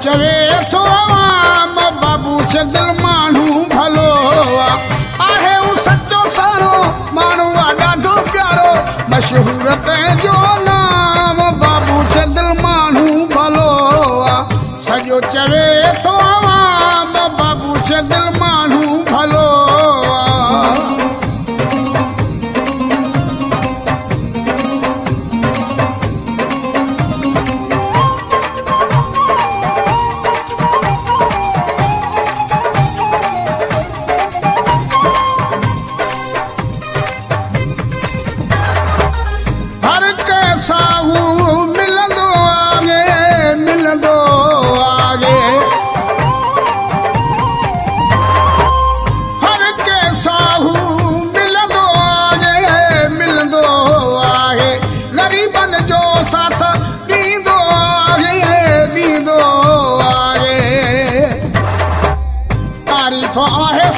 चवे थो आवाम बाबू से दिल माण्हू भलो आहे उ सचो सारो माण्हू आहे ॾाढो प्यारो मशहूर तंहिंजो नाम बाबू से दिल माण्हू भलो सॼो चवे थो आवाम बाबू से दिल माण्हू भलो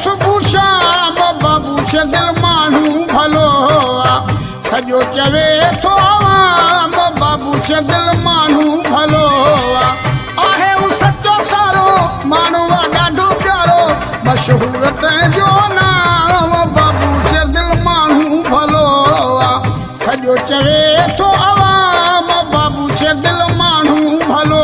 सुबुह शाम बाबू से दिल माण्हू भलो सॼो चवे थो आवाम बाबू से दिल माण्हू भलो आहे उ सचो सारो माण्हू आहे ॾाढो प्यारो मशहूर तंहिंजो नाम बाबू से दिल माण्हू भलो सॼो चवे थो आवाम बाबू से दिल माण्हू भलो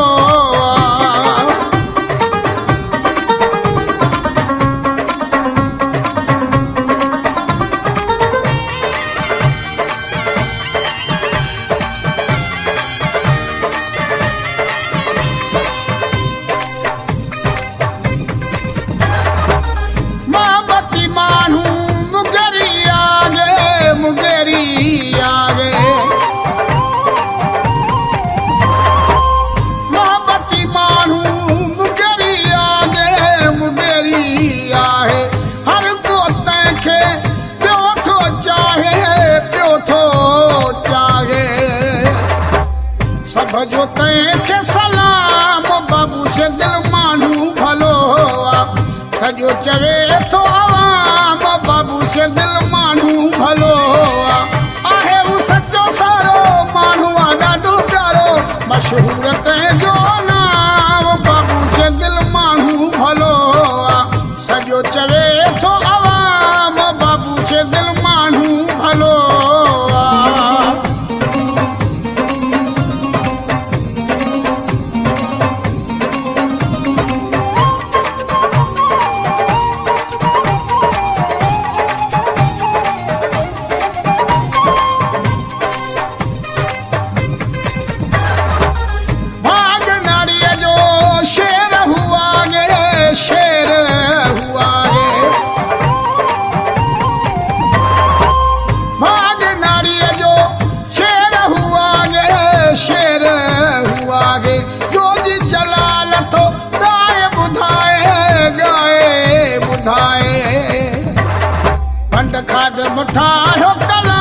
जो तंहिंखे सलाम बाबू से दिल माण्हू भलो सॼो चवे थो आवाम बाबू से दिल माण्हू भलो आहे उ सचो सारो माण्हू आहे ॾाढो प्यारो मशहूर तंहिंजो नाम बाबू से दिल माण्हू भलो सॼो चवे थो आवाम बाबू से दिल माण्हू भलो खाद मुठायो कला